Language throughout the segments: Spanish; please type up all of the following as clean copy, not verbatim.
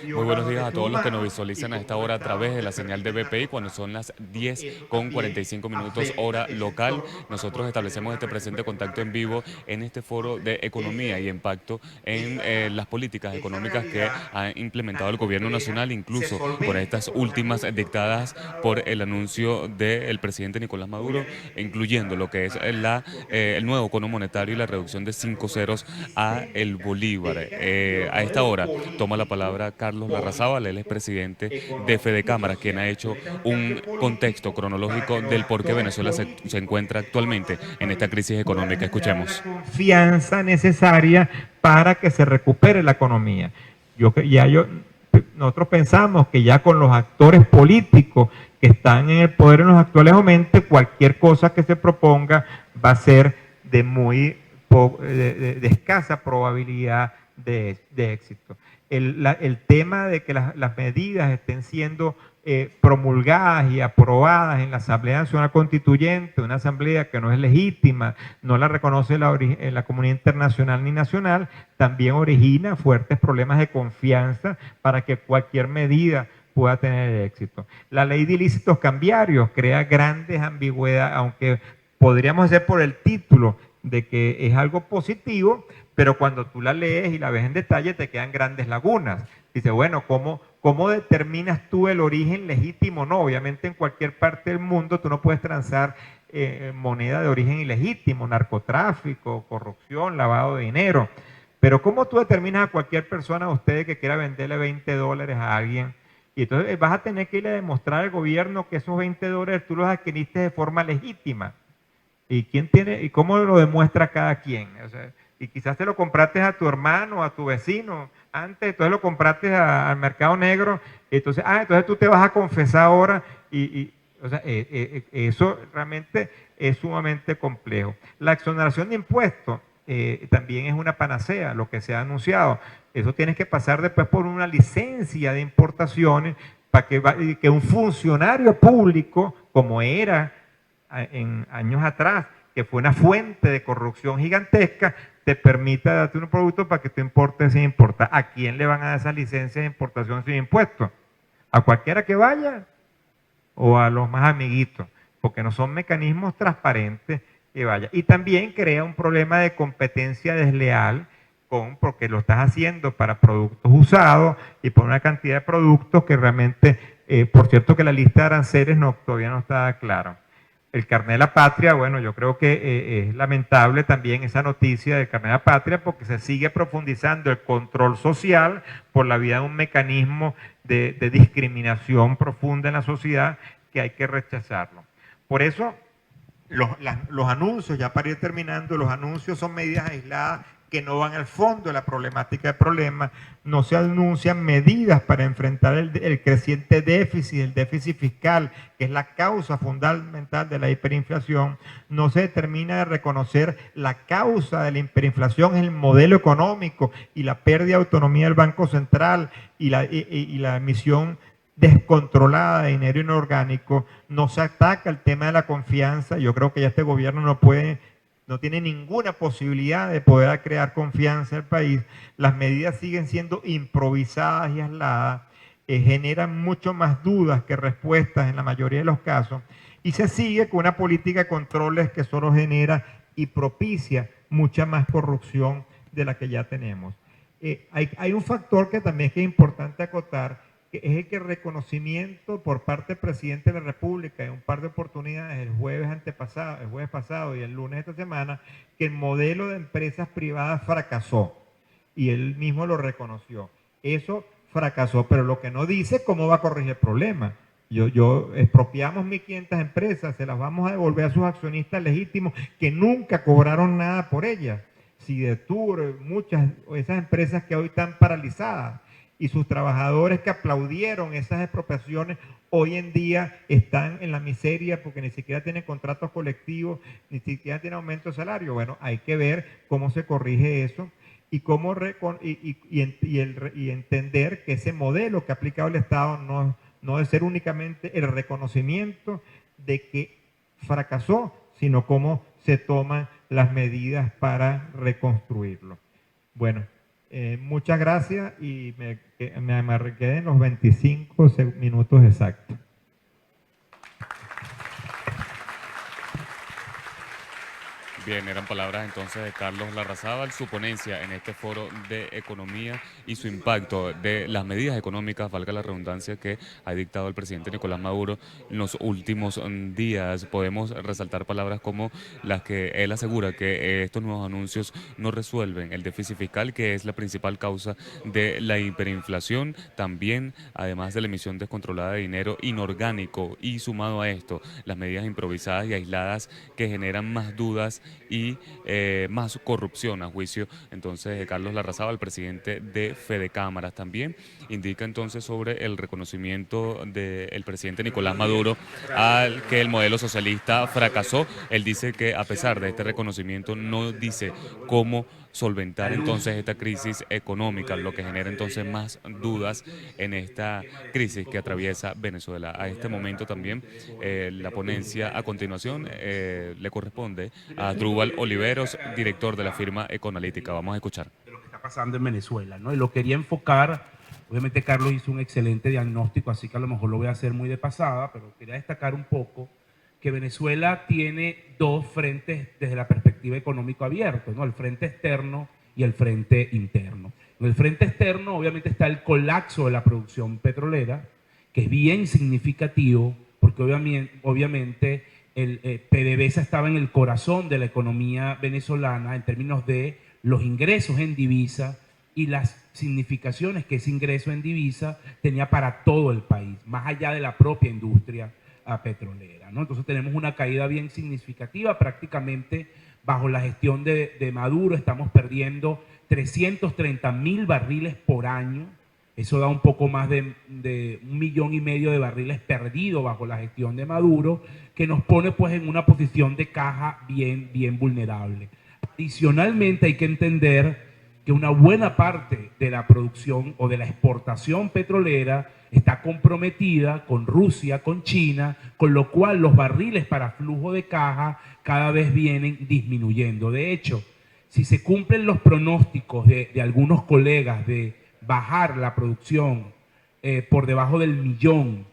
Muy buenos días a todos los que nos visualizan a esta hora a través de la señal de BPI cuando son las 10:45 hora local. Nosotros establecemos este presente contacto en vivo en este foro de economía y impacto en las políticas económicas que ha implementado el gobierno nacional, incluso por estas últimas dictadas por el anuncio del presidente Nicolás Maduro, incluyendo lo que es el nuevo cono monetario y la reducción de 5 ceros a el bolívar. A esta hora toma la palabra Carlos Larrazábal, él es presidente de Fede Cámara, quien ha hecho un contexto cronológico del por qué Venezuela se encuentra actualmente en esta crisis económica. Escuchemos. Confianza necesaria para que se recupere la economía. Nosotros pensamos que ya con los actores políticos que están en el poder en los actuales momentos, cualquier cosa que se proponga va a ser de escasa probabilidad de éxito. El tema de que las medidas estén siendo promulgadas y aprobadas en la Asamblea Nacional Constituyente, una asamblea que no es legítima, no la reconoce la comunidad internacional ni nacional, también origina fuertes problemas de confianza para que cualquier medida pueda tener éxito. La ley de ilícitos cambiarios crea grandes ambigüedades, aunque podríamos hacer por el título de que es algo positivo, pero cuando tú la lees y la ves en detalle te quedan grandes lagunas. Dice, bueno, ¿cómo determinas tú el origen legítimo? No, obviamente en cualquier parte del mundo tú no puedes transar moneda de origen ilegítimo, narcotráfico, corrupción, lavado de dinero. Pero ¿cómo tú determinas a cualquier persona, a ustedes, que quiera venderle $20 a alguien? Y entonces vas a tener que irle a demostrar al gobierno que esos $20 tú los adquiriste de forma legítima. ¿Y cómo lo demuestra cada quien? O sea, y quizás te lo compraste a tu hermano, a tu vecino, antes, entonces lo compraste al mercado negro, entonces tú te vas a confesar ahora o sea, eso realmente es sumamente complejo. La exoneración de impuestos también es una panacea, lo que se ha anunciado. Eso tienes que pasar después por una licencia de importaciones para que un funcionario público, como era en años atrás, que fue una fuente de corrupción gigantesca, te permita darte un producto para que tú importes sin importar. ¿A quién le van a dar esas licencias de importación sin impuestos? ¿A cualquiera que vaya? ¿O a los más amiguitos? Porque no son mecanismos transparentes que vaya. Y también crea un problema de competencia desleal porque lo estás haciendo para productos usados y por una cantidad de productos que realmente, por cierto que la lista de aranceles todavía no está clara. El carnet de la patria, bueno, yo creo que es lamentable también esa noticia del carnet de la patria porque se sigue profundizando el control social por la vía de un mecanismo de discriminación profunda en la sociedad que hay que rechazarlo. Por eso, los anuncios, ya para ir terminando, los anuncios son medidas aisladas que no van al fondo de la problemática del problema, no se anuncian medidas para enfrentar el creciente déficit, el déficit fiscal, que es la causa fundamental de la hiperinflación, no se determina de reconocer la causa de la hiperinflación, el modelo económico y la pérdida de autonomía del Banco Central y la emisión descontrolada de dinero inorgánico, no se ataca el tema de la confianza. Yo creo que ya este gobierno no tiene ninguna posibilidad de poder crear confianza en el país. Las medidas siguen siendo improvisadas y aisladas, generan mucho más dudas que respuestas en la mayoría de los casos, y se sigue con una política de controles que solo genera y propicia mucha más corrupción de la que ya tenemos. Hay un factor que también es importante acotar, que es el que el reconocimiento por parte del presidente de la República en un par de oportunidades, el jueves pasado y el lunes de esta semana, que el modelo de empresas privadas fracasó y él mismo lo reconoció. Eso fracasó, pero lo que no dice es cómo va a corregir el problema. Expropiamos 1.500 empresas, se las vamos a devolver a sus accionistas legítimos que nunca cobraron nada por ellas. Sidetur, muchas de esas empresas que hoy están paralizadas, y sus trabajadores que aplaudieron esas expropiaciones hoy en día están en la miseria porque ni siquiera tienen contratos colectivos, ni siquiera tienen aumento de salario. Bueno, hay que ver cómo se corrige eso y entender que ese modelo que ha aplicado el Estado no debe ser únicamente el reconocimiento de que fracasó, sino cómo se toman las medidas para reconstruirlo. Bueno, Muchas gracias y me quedé en los 25 minutos exactos. Bien, eran palabras entonces de Carlos Larrazábal, su ponencia en este foro de economía y su impacto de las medidas económicas, valga la redundancia, que ha dictado el presidente Nicolás Maduro en los últimos días. Podemos resaltar palabras como las que él asegura que estos nuevos anuncios no resuelven el déficit fiscal, que es la principal causa de la hiperinflación, también además de la emisión descontrolada de dinero inorgánico y sumado a esto, las medidas improvisadas y aisladas que generan más dudas y más corrupción a juicio entonces de Carlos Larrazábal, presidente de Fedecámaras. También indica entonces sobre el reconocimiento del presidente Nicolás Maduro al que el modelo socialista fracasó. Él dice que a pesar de este reconocimiento no dice cómo solventar entonces esta crisis económica, lo que genera entonces más dudas en esta crisis que atraviesa Venezuela. A este momento también la ponencia a continuación le corresponde a Asdrúbal Oliveros, director de la firma Econalítica. Vamos a escuchar. De lo que está pasando en Venezuela, ¿no? Y lo quería enfocar, obviamente Carlos hizo un excelente diagnóstico, así que a lo mejor lo voy a hacer muy de pasada, pero quería destacar un poco que Venezuela tiene dos frentes desde la perspectiva económica abiertos, ¿no? El frente externo y el frente interno. En el frente externo obviamente está el colapso de la producción petrolera, que es bien significativo, porque obviamente el PDVSA estaba en el corazón de la economía venezolana en términos de los ingresos en divisa y las significaciones que ese ingreso en divisa tenía para todo el país, más allá de la propia industria petrolera, ¿no? Entonces tenemos una caída bien significativa, prácticamente bajo la gestión de Maduro estamos perdiendo 330.000 barriles por año. Eso da un poco más de 1,5 millones de barriles perdidos bajo la gestión de Maduro, que nos pone pues en una posición de caja bien vulnerable. Adicionalmente hay que entender que una buena parte de la producción o de la exportación petrolera está comprometida con Rusia, con China, con lo cual los barriles para flujo de caja cada vez vienen disminuyendo. De hecho, si se cumplen los pronósticos de algunos colegas de bajar la producción por debajo del 1.000.000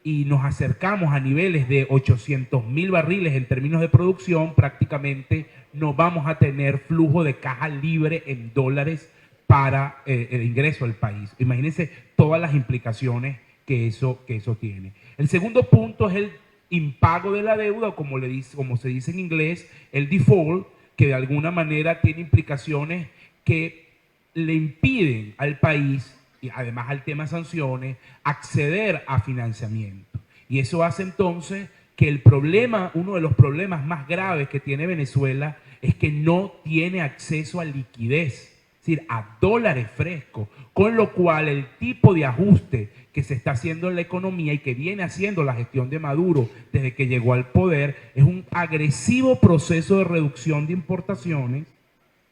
y nos acercamos a niveles de 800.000 barriles en términos de producción, prácticamente no vamos a tener flujo de caja libre en dólares para el ingreso al país. Imagínense todas las implicaciones que eso tiene. El segundo punto es el impago de la deuda, como se dice en inglés, el default, que de alguna manera tiene implicaciones que le impiden al país, y además al tema sanciones, acceder a financiamiento. Y eso hace entonces que el problema, uno de los problemas más graves que tiene Venezuela es que no tiene acceso a liquidez, es decir, a dólares frescos, con lo cual el tipo de ajuste que se está haciendo en la economía y que viene haciendo la gestión de Maduro desde que llegó al poder es un agresivo proceso de reducción de importaciones,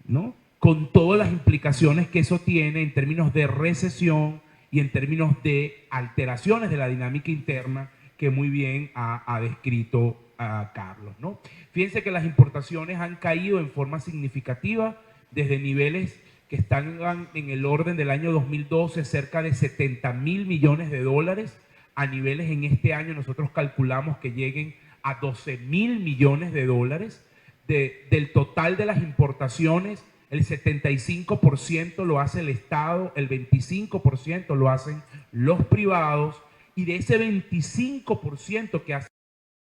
¿no? Con todas las implicaciones que eso tiene en términos de recesión y en términos de alteraciones de la dinámica interna que muy bien ha descrito Carlos, ¿no? Fíjense que las importaciones han caído en forma significativa desde niveles que están en el orden del año 2012, cerca de 70.000 millones de dólares, a niveles en este año nosotros calculamos que lleguen a 12.000 millones de dólares. Del total de las importaciones, el 75% lo hace el Estado, el 25% lo hacen los privados, y de ese 25% que hacen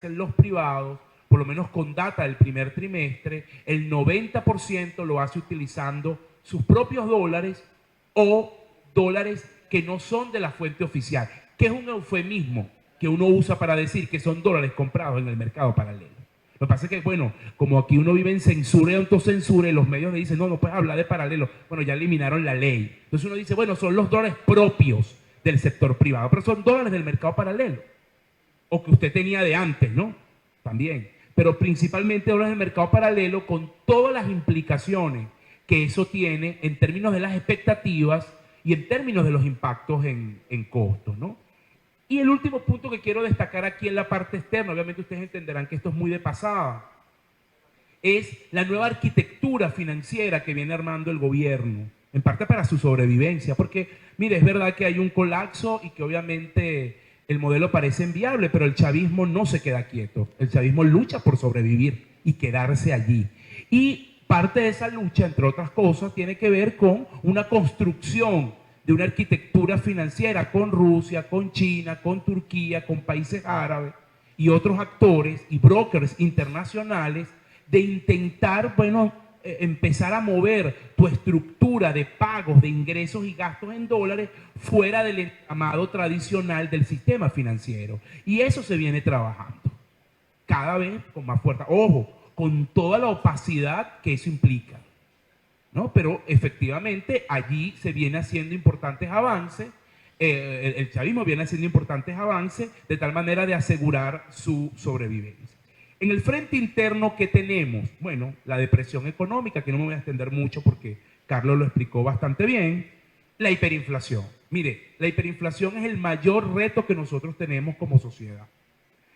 los privados, por lo menos con data del primer trimestre, el 90% lo hace utilizando sus propios dólares o dólares que no son de la fuente oficial, que es un eufemismo que uno usa para decir que son dólares comprados en el mercado paralelo. Lo que pasa es que, bueno, como aquí uno vive en censura y autocensura y los medios le dicen, no puedes hablar de paralelo. Bueno, ya eliminaron la ley. Entonces uno dice, bueno, son los dólares propios del sector privado, pero son dólares del mercado paralelo. O que usted tenía de antes, ¿no? También. Pero principalmente dólares del mercado paralelo con todas las implicaciones que eso tiene en términos de las expectativas y en términos de los impactos en costos, ¿no? Y el último punto que quiero destacar aquí en la parte externa, obviamente ustedes entenderán que esto es muy de pasada, es la nueva arquitectura financiera que viene armando el gobierno. en parte para su sobrevivencia, porque, mire, es verdad que hay un colapso y que obviamente el modelo parece inviable, pero el chavismo no se queda quieto, el chavismo lucha por sobrevivir y quedarse allí. Y parte de esa lucha, entre otras cosas, tiene que ver con una construcción de una arquitectura financiera con Rusia, con China, con Turquía, con países árabes y otros actores y brokers internacionales de intentar, bueno, empezar a mover tu estructura de pagos, de ingresos y gastos en dólares fuera del entramado tradicional del sistema financiero. Y eso se viene trabajando cada vez con más fuerza. Ojo, con toda la opacidad que eso implica, ¿no? Pero efectivamente allí se viene haciendo importantes avances, el chavismo viene haciendo importantes avances de tal manera de asegurar su sobrevivencia. En el frente interno, ¿qué tenemos? Bueno, la depresión económica, que no me voy a extender mucho porque Carlos lo explicó bastante bien. La hiperinflación. Mire, la hiperinflación es el mayor reto que nosotros tenemos como sociedad.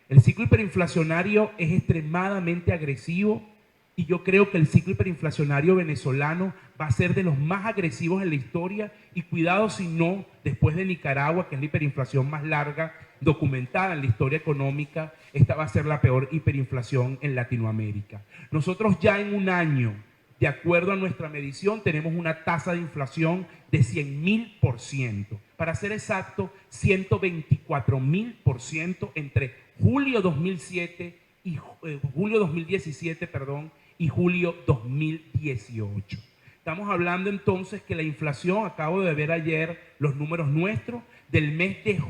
El ciclo hiperinflacionario es extremadamente agresivo y yo creo que el ciclo hiperinflacionario venezolano va a ser de los más agresivos en la historia y cuidado si no, después de Nicaragua, que es la hiperinflación más larga documentada en la historia económica, esta va a ser la peor hiperinflación en Latinoamérica. Nosotros ya en un año, de acuerdo a nuestra medición, tenemos una tasa de inflación de 100.000%. Para ser exacto, 124.000% entre julio 2017 y julio 2018. Estamos hablando entonces que la inflación, acabo de ver ayer los números nuestros, del mes de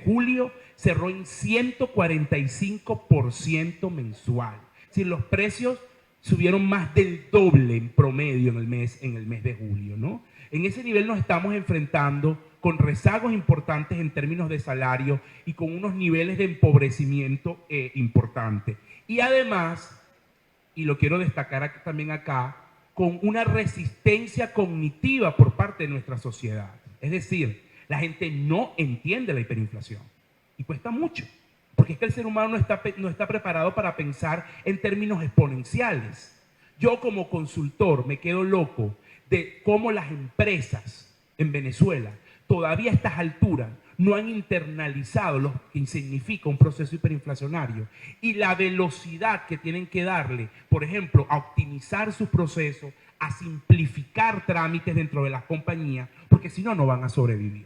julio cerró en 145% mensual. Es decir, los precios subieron más del doble en promedio en el mes de julio, ¿no? En ese nivel nos estamos enfrentando con rezagos importantes en términos de salario y con unos niveles de empobrecimiento importantes. Y además, y lo quiero destacar también acá, con una resistencia cognitiva por parte de nuestra sociedad. Es decir, la gente no entiende la hiperinflación y cuesta mucho, porque es que el ser humano no está preparado para pensar en términos exponenciales. Yo como consultor me quedo loco de cómo las empresas en Venezuela todavía a estas alturas no han internalizado lo que significa un proceso hiperinflacionario y la velocidad que tienen que darle, por ejemplo, a optimizar sus procesos, a simplificar trámites dentro de las compañías, porque si no, no van a sobrevivir.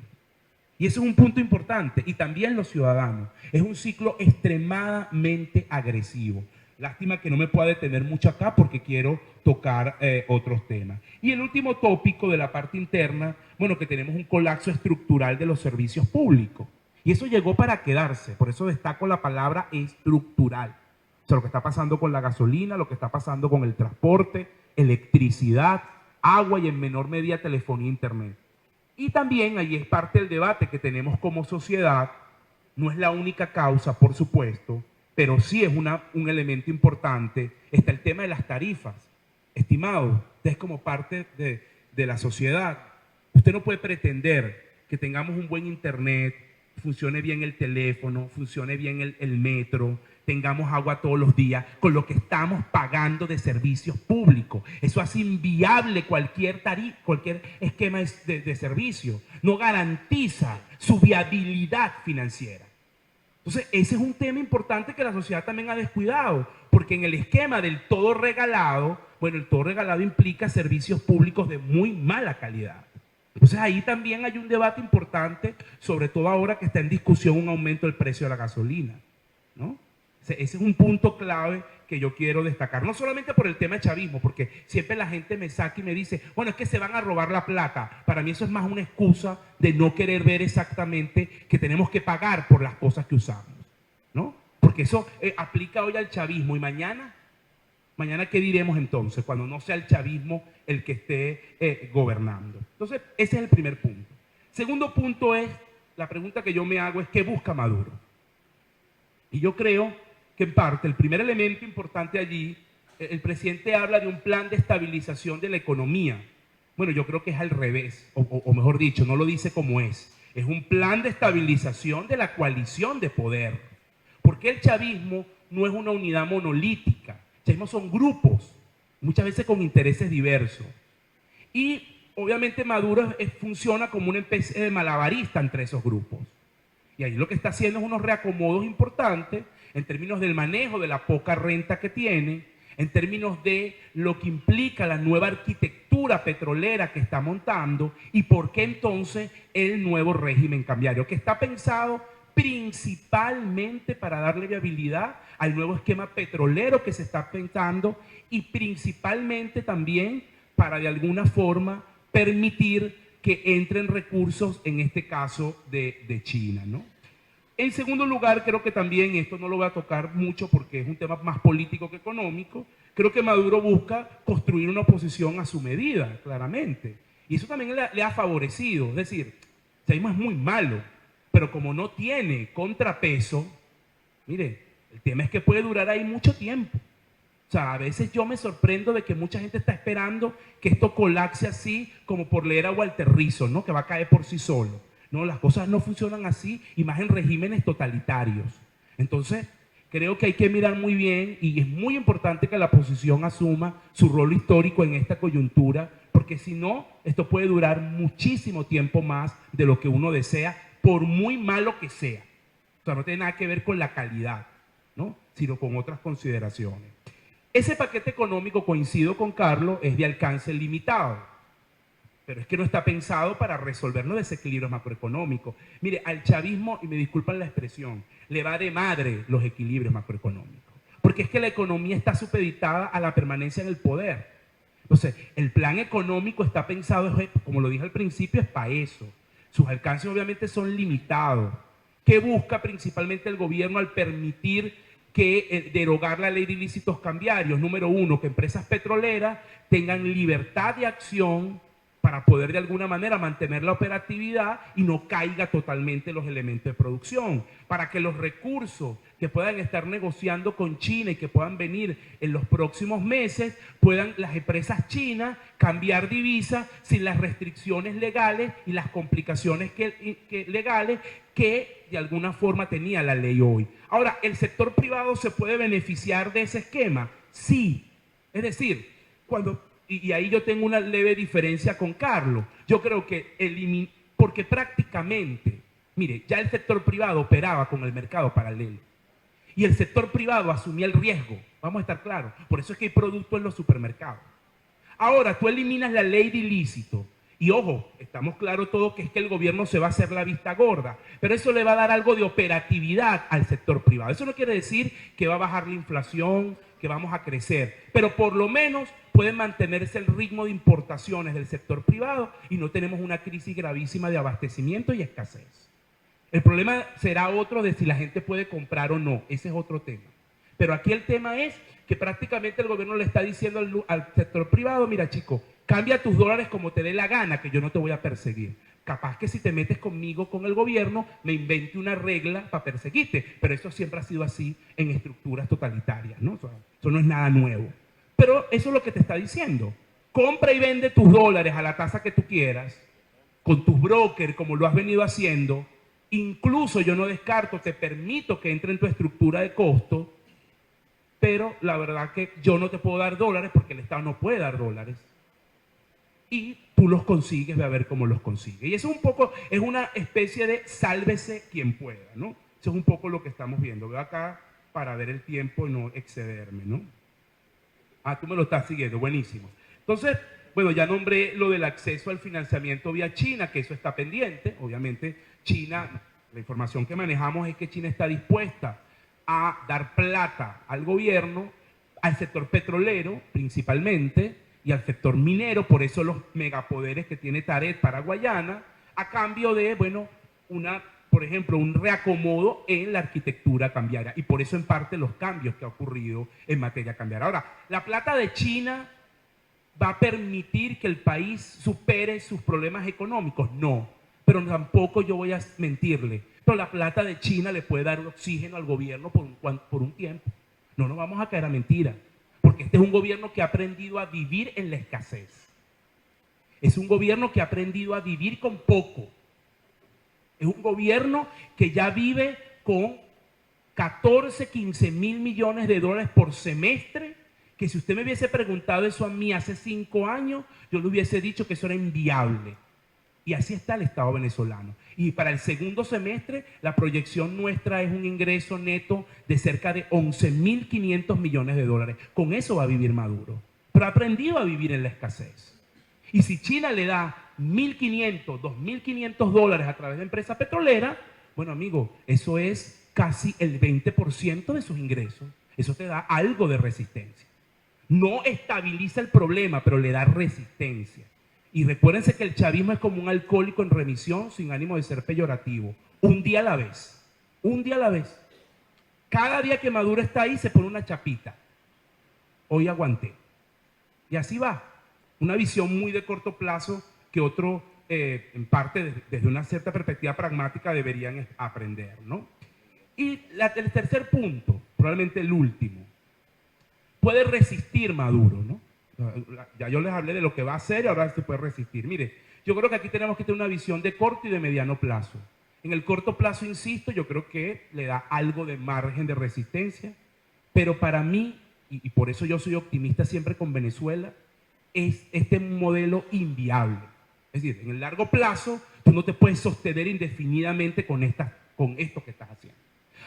Y ese es un punto importante. Y también los ciudadanos. Es un ciclo extremadamente agresivo. Lástima que no me pueda detener mucho acá porque quiero tocar otros temas. Y el último tópico de la parte interna, bueno, que tenemos un colapso estructural de los servicios públicos. Y eso llegó para quedarse. Por eso destaco la palabra estructural. O sea, lo que está pasando con la gasolina, lo que está pasando con el transporte, electricidad, agua y en menor medida telefonía e internet. Y también ahí es parte del debate que tenemos como sociedad. No es la única causa, por supuesto, pero sí es un elemento importante. Está el tema de las tarifas. Estimado, ustedes como parte de la sociedad, usted no puede pretender que tengamos un buen internet, funcione bien el teléfono, funcione bien el metro, tengamos agua todos los días, con lo que estamos pagando de servicios públicos. Eso hace inviable cualquier esquema de servicio. No garantiza su viabilidad financiera. Entonces, ese es un tema importante que la sociedad también ha descuidado, porque en el esquema del todo regalado, bueno, el todo regalado implica servicios públicos de muy mala calidad. Entonces, ahí también hay un debate importante, sobre todo ahora que está en discusión un aumento del precio de la gasolina, ¿no? Ese es un punto clave que yo quiero destacar, no solamente por el tema de chavismo, porque siempre la gente me saca y me dice, bueno, es que se van a robar la plata. Para mí eso es más una excusa de no querer ver exactamente que tenemos que pagar por las cosas que usamos, ¿no? Porque eso aplica hoy al chavismo y mañana ¿qué diremos entonces cuando no sea el chavismo el que esté gobernando? Entonces, ese es el primer punto. Segundo punto es, la pregunta que yo me hago es, ¿qué busca Maduro? Y yo creo que en parte, el primer elemento importante allí, el presidente habla de un plan de estabilización de la economía. Bueno, yo creo que es al revés, o mejor dicho, no lo dice como es. Es un plan de estabilización de la coalición de poder. Porque el chavismo no es una unidad monolítica. El chavismo son grupos, muchas veces con intereses diversos. Y obviamente Maduro funciona como una especie de malabarista entre esos grupos. Y ahí lo que está haciendo es unos reacomodos importantes en términos del manejo de la poca renta que tiene, en términos de lo que implica la nueva arquitectura petrolera que está montando y por qué entonces el nuevo régimen cambiario, que está pensado principalmente para darle viabilidad al nuevo esquema petrolero que se está pensando y principalmente también para de alguna forma permitir que entren recursos, en este caso de China, ¿no? En segundo lugar, creo que también, esto no lo voy a tocar mucho porque es un tema más político que económico, creo que Maduro busca construir una oposición a su medida, claramente. Y eso también le ha favorecido. Es decir, el chavismo es muy malo, pero como no tiene contrapeso, mire, el tema es que puede durar ahí mucho tiempo. O sea, a veces yo me sorprendo de que mucha gente está esperando que esto colapse así como por leer a Walter Rizzo, ¿no? Que va a caer por sí solo. No, las cosas no funcionan así y más en regímenes totalitarios. Entonces, creo que hay que mirar muy bien y es muy importante que la oposición asuma su rol histórico en esta coyuntura, porque si no, esto puede durar muchísimo tiempo más de lo que uno desea, por muy malo que sea. O sea, no tiene nada que ver con la calidad, ¿no? Sino con otras consideraciones. Ese paquete económico, coincido con Carlos, es de alcance limitado. Pero es que no está pensado para resolver los desequilibrios macroeconómicos. Mire, al chavismo, y me disculpan la expresión, le va de madre los equilibrios macroeconómicos. Porque es que la economía está supeditada a la permanencia en el poder. Entonces, el plan económico está pensado, como lo dije al principio, es para eso. Sus alcances obviamente son limitados. ¿Qué busca principalmente el gobierno al permitir que derogar la ley de ilícitos cambiarios? Número uno, que empresas petroleras tengan libertad de acción para poder de alguna manera mantener la operatividad y no caiga totalmente los elementos de producción, para que los recursos que puedan estar negociando con China y que puedan venir en los próximos meses, puedan las empresas chinas cambiar divisa sin las restricciones legales y las complicaciones legales que de alguna forma tenía la ley hoy. Ahora, ¿el sector privado se puede beneficiar de ese esquema? Sí. Es decir, y ahí yo tengo una leve diferencia con Carlos. Yo creo que porque prácticamente, mire, ya el sector privado operaba con el mercado paralelo. Y el sector privado asumía el riesgo, vamos a estar claros. Por eso es que hay productos en los supermercados. Ahora, tú eliminas la ley de ilícito. Y ojo, estamos claros todos que es que el gobierno se va a hacer la vista gorda. Pero eso le va a dar algo de operatividad al sector privado. Eso no quiere decir que va a bajar la inflación, que vamos a crecer. Pero por lo menos puede mantenerse el ritmo de importaciones del sector privado y no tenemos una crisis gravísima de abastecimiento y escasez. El problema será otro de si la gente puede comprar o no. Ese es otro tema. Pero aquí el tema es que prácticamente el gobierno le está diciendo al sector privado, mira chico, cambia tus dólares como te dé la gana, que yo no te voy a perseguir. Capaz que si te metes conmigo, con el gobierno, me invente una regla para perseguirte. Pero eso siempre ha sido así en estructuras totalitarias, ¿no? Eso no es nada nuevo. Pero eso es lo que te está diciendo. Compra y vende tus dólares a la tasa que tú quieras, con tus brokers, como lo has venido haciendo. Incluso yo no descarto, te permito que entre en tu estructura de costo, pero la verdad que yo no te puedo dar dólares porque el Estado no puede dar dólares. Y tú los consigues, ve a ver cómo los consigues. Y eso es una especie de sálvese quien pueda, ¿no? Eso es un poco lo que estamos viendo. Veo acá para ver el tiempo y no excederme, ¿no? Ah, tú me lo estás siguiendo, buenísimo. Entonces, bueno, ya nombré lo del acceso al financiamiento vía China, que eso está pendiente. Obviamente, China, la información que manejamos es que China está dispuesta a dar plata al gobierno, al sector petrolero principalmente, y al sector minero, por eso los megapoderes que tiene Tarek para Guayana, a cambio de, bueno, por ejemplo, un reacomodo en la arquitectura cambiaria. Y por eso en parte los cambios que ha ocurrido en materia cambiaria. Ahora, la plata de China va a permitir que el país supere sus problemas económicos. No, pero tampoco yo voy a mentirle. Pero la plata de China le puede dar oxígeno al gobierno por un tiempo. No nos vamos a caer a mentiras. Porque este es un gobierno que ha aprendido a vivir en la escasez. Es un gobierno que ha aprendido a vivir con poco. Es un gobierno que ya vive con 14, 15 mil millones de dólares por semestre que si usted me hubiese preguntado eso a mí hace 5 años, yo le hubiese dicho que eso era inviable. Y así está el Estado venezolano. Y para el segundo semestre, la proyección nuestra es un ingreso neto de cerca de 11.500 millones de dólares. Con eso va a vivir Maduro. Pero ha aprendido a vivir en la escasez. Y si China le da 1.500, 2.500 dólares a través de empresas petroleras, bueno, amigo, eso es casi el 20% de sus ingresos. Eso te da algo de resistencia. No estabiliza el problema, pero le da resistencia. Y recuérdense que el chavismo es como un alcohólico en remisión sin ánimo de ser peyorativo. Un día a la vez. Un día a la vez. Cada día que Maduro está ahí se pone una chapita. Hoy aguanté. Y así va. Una visión muy de corto plazo que otros, en parte, desde una cierta perspectiva pragmática deberían aprender, ¿no? Y el tercer punto, probablemente el último. Puede resistir Maduro, ¿no? Ya yo les hablé de lo que va a hacer y ahora se puede resistir. Mire, yo creo que aquí tenemos que tener una visión de corto y de mediano plazo. En el corto plazo, insisto, yo creo que le da algo de margen de resistencia, pero para mí, y por eso yo soy optimista siempre con Venezuela, es este modelo inviable. Es decir, en el largo plazo, tú no te puedes sostener indefinidamente con esto que estás haciendo.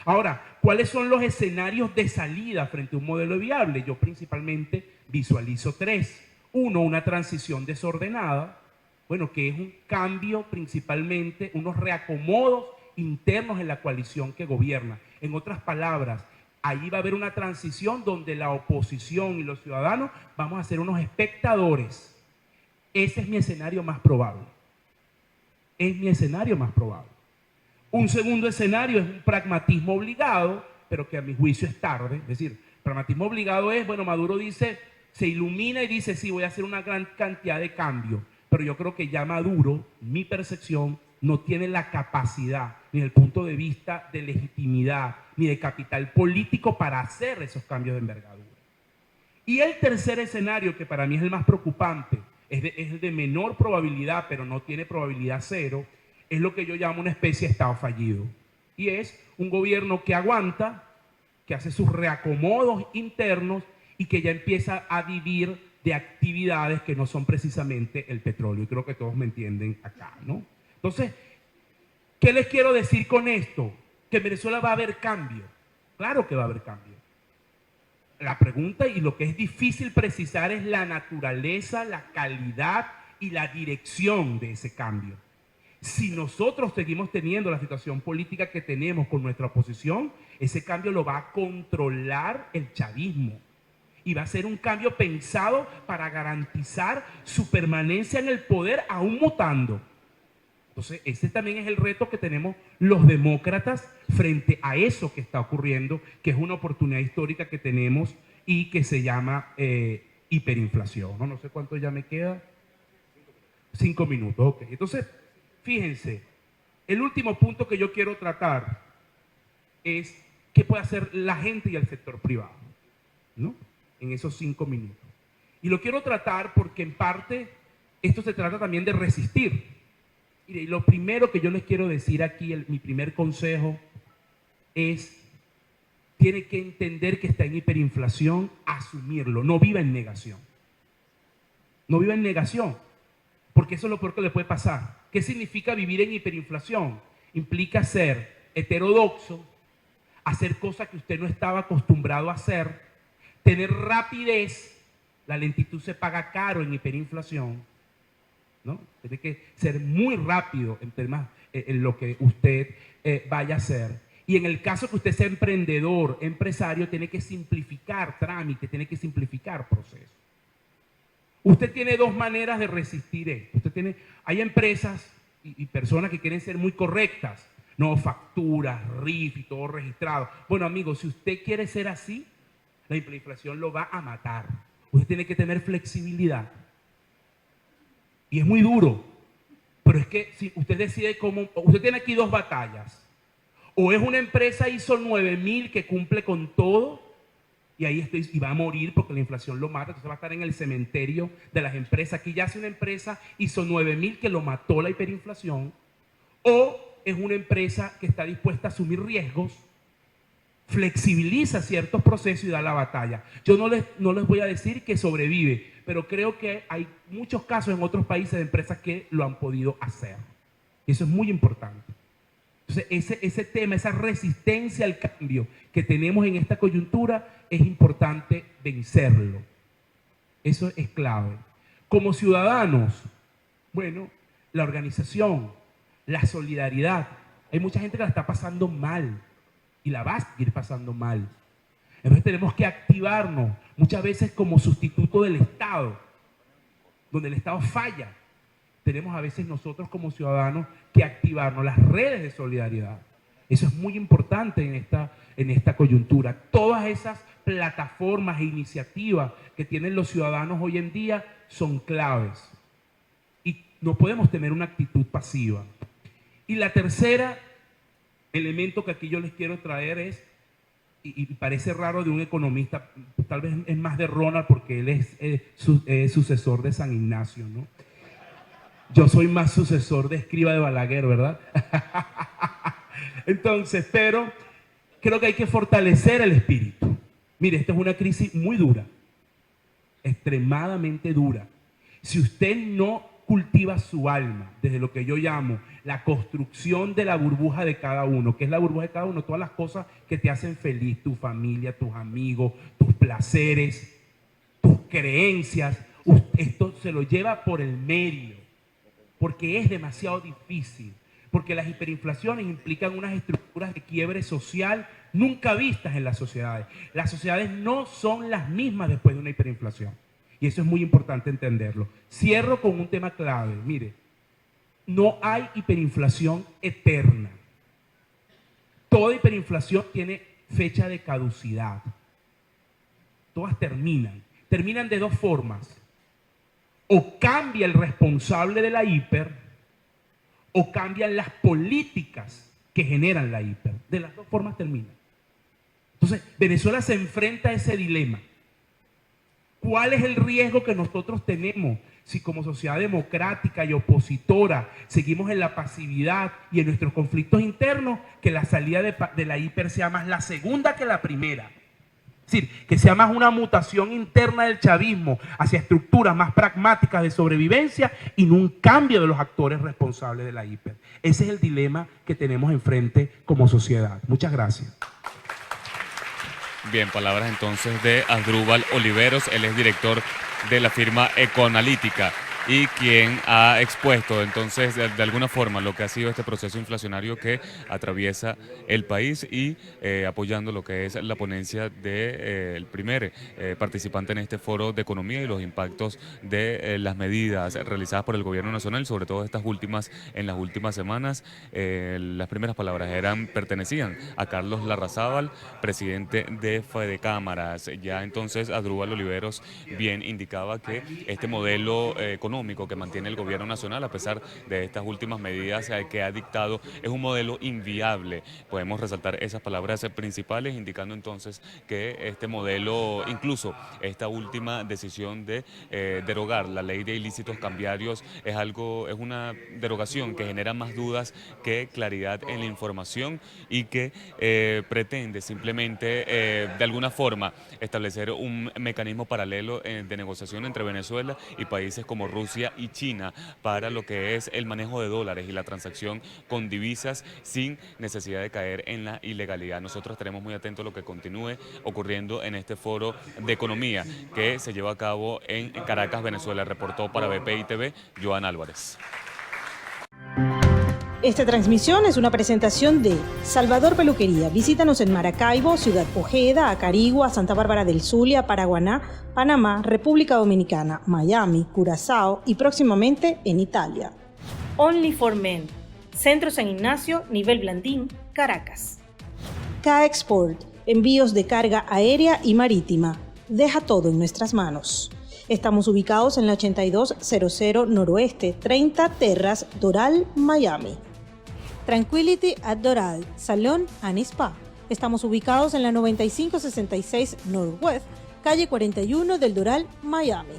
Ahora, ¿cuáles son los escenarios de salida frente a un modelo viable? Yo principalmente visualizo 3. 1, una transición desordenada, bueno, que es un cambio principalmente, unos reacomodos internos en la coalición que gobierna. En otras palabras, ahí va a haber una transición donde la oposición y los ciudadanos vamos a ser unos espectadores. Ese es mi escenario más probable. Es mi escenario más probable. Un segundo escenario es un pragmatismo obligado, pero que a mi juicio es tarde. Es decir, pragmatismo obligado es, bueno, Maduro dice, se ilumina y dice, sí, voy a hacer una gran cantidad de cambios. Pero yo creo que ya Maduro, mi percepción, no tiene la capacidad, ni desde el punto de vista de legitimidad, ni de capital político para hacer esos cambios de envergadura. Y el tercer escenario, que para mí es el más preocupante, es el de menor probabilidad, pero no tiene probabilidad cero, es lo que yo llamo una especie de Estado fallido. Y es un gobierno que aguanta, que hace sus reacomodos internos y que ya empieza a vivir de actividades que no son precisamente el petróleo. Y creo que todos me entienden acá, ¿no? Entonces, ¿qué les quiero decir con esto? Que en Venezuela va a haber cambio. Claro que va a haber cambio. La pregunta y lo que es difícil precisar es la naturaleza, la calidad y la dirección de ese cambio. Si nosotros seguimos teniendo la situación política que tenemos con nuestra oposición, ese cambio lo va a controlar el chavismo. Y va a ser un cambio pensado para garantizar su permanencia en el poder aún mutando. Entonces, ese también es el reto que tenemos los demócratas frente a eso que está ocurriendo, que es una oportunidad histórica que tenemos y que se llama hiperinflación. No sé cuánto ya me queda. 5 minutos, ok. Entonces, fíjense, el último punto que yo quiero tratar es qué puede hacer la gente y el sector privado, ¿no? En esos 5 minutos. Y lo quiero tratar porque en parte esto se trata también de resistir. Mire, lo primero que yo les quiero decir aquí, mi primer consejo es, tiene que entender que está en hiperinflación, asumirlo, no viva en negación. No viva en negación, porque eso es lo peor que le puede pasar. ¿Qué significa vivir en hiperinflación? Implica ser heterodoxo, hacer cosas que usted no estaba acostumbrado a hacer, tener rapidez, la lentitud se paga caro en hiperinflación, ¿no? Tiene que ser muy rápido en temas en lo que usted vaya a hacer. Y en el caso que usted sea emprendedor, empresario, tiene que simplificar trámites, tiene que simplificar procesos. Usted tiene 2 maneras de resistir esto. Hay empresas y personas que quieren ser muy correctas, no facturas, RIF y todo registrado. Bueno, amigos, si usted quiere ser así, la hiperinflación lo va a matar. Usted tiene que tener flexibilidad. Y es muy duro, pero es que si usted decide cómo, usted tiene aquí 2 batallas. O es una empresa ISO 9000 que cumple con todo y va a morir porque la inflación lo mata, entonces va a estar en el cementerio de las empresas. Aquí ya hace una empresa ISO 9000 que lo mató la hiperinflación. O es una empresa que está dispuesta a asumir riesgos flexibiliza ciertos procesos y da la batalla. Yo no les voy a decir que sobrevive, pero creo que hay muchos casos en otros países de empresas que lo han podido hacer. Y eso es muy importante. Entonces, ese tema, esa resistencia al cambio que tenemos en esta coyuntura, es importante vencerlo. Eso es clave. Como ciudadanos, bueno, la organización, la solidaridad. Hay mucha gente que la está pasando mal y la va a seguir pasando mal. Entonces tenemos que activarnos muchas veces como sustituto del Estado, donde el Estado falla. Tenemos a veces nosotros como ciudadanos que activarnos, las redes de solidaridad. Eso es muy importante en esta coyuntura. Todas esas plataformas e iniciativas que tienen los ciudadanos hoy en día son claves. Y no podemos tener una actitud pasiva. Y la tercera elemento que aquí yo les quiero traer es, y parece raro de un economista, tal vez es más de Ronald porque él es sucesor de San Ignacio, ¿no? Yo soy más sucesor de Escriba de Balaguer, ¿verdad? Entonces, pero creo que hay que fortalecer el espíritu. Mire, esta es una crisis muy dura, extremadamente dura. Si usted no cultiva su alma desde lo que yo llamo la construcción de la burbuja de cada uno, que es la burbuja de cada uno, todas las cosas que te hacen feliz, tu familia, tus amigos, tus placeres, tus creencias, esto se lo lleva por el medio, porque es demasiado difícil, porque las hiperinflaciones implican unas estructuras de quiebre social nunca vistas en las sociedades. Las sociedades no son las mismas después de una hiperinflación. Y eso es muy importante entenderlo. Cierro con un tema clave. Mire, no hay hiperinflación eterna. Toda hiperinflación tiene fecha de caducidad. Todas terminan. Terminan de dos formas. O cambia el responsable de la hiper, o cambian las políticas que generan la hiper. De las dos formas terminan. Entonces, Venezuela se enfrenta a ese dilema. ¿Cuál es el riesgo que nosotros tenemos si como sociedad democrática y opositora seguimos en la pasividad y en nuestros conflictos internos, que la salida de la hiper sea más la segunda que la primera? Es decir, que sea más una mutación interna del chavismo hacia estructuras más pragmáticas de sobrevivencia y no un cambio de los actores responsables de la hiper. Ese es el dilema que tenemos enfrente como sociedad. Muchas gracias. Bien, palabras entonces de Asdrúbal Oliveros, él es director de la firma Ecoanalítica y quien ha expuesto entonces de alguna forma lo que ha sido este proceso inflacionario que atraviesa el país y apoyando lo que es la ponencia del primer participante en este foro de economía y los impactos de las medidas realizadas por el gobierno nacional, sobre todo en las últimas semanas. Las primeras palabras pertenecían a Carlos Larrazábal, presidente de Fedecámaras. Ya entonces Asdrúbal Oliveros bien indicaba que este modelo económico que mantiene el gobierno nacional, a pesar de estas últimas medidas que ha dictado, es un modelo inviable. Podemos resaltar esas palabras principales, indicando entonces que este modelo, incluso esta última decisión de derogar la ley de ilícitos cambiarios, es una derogación que genera más dudas que claridad en la información y que pretende simplemente de alguna forma establecer un mecanismo paralelo de negociación entre Venezuela y países como Rusia y China para lo que es el manejo de dólares y la transacción con divisas sin necesidad de caer en la ilegalidad. Nosotros estaremos muy atentos a lo que continúe ocurriendo en este foro de economía que se lleva a cabo en Caracas, Venezuela. Reportó para BPI TV, Joan Álvarez. Esta transmisión es una presentación de Salvador Peluquería. Visítanos en Maracaibo, Ciudad Ojeda, Acarigua, Santa Bárbara del Zulia, Paraguaná, Panamá, República Dominicana, Miami, Curazao y próximamente en Italia. Only for Men. Centro San Ignacio, nivel Blandín, Caracas. K-Export. Envíos de carga aérea y marítima. Deja todo en nuestras manos. Estamos ubicados en la 8200 Noroeste, 30 Terras, Doral, Miami. Tranquility at Doral, Salón and Spa. Estamos ubicados en la 9566 Northwest, calle 41 del Doral, Miami.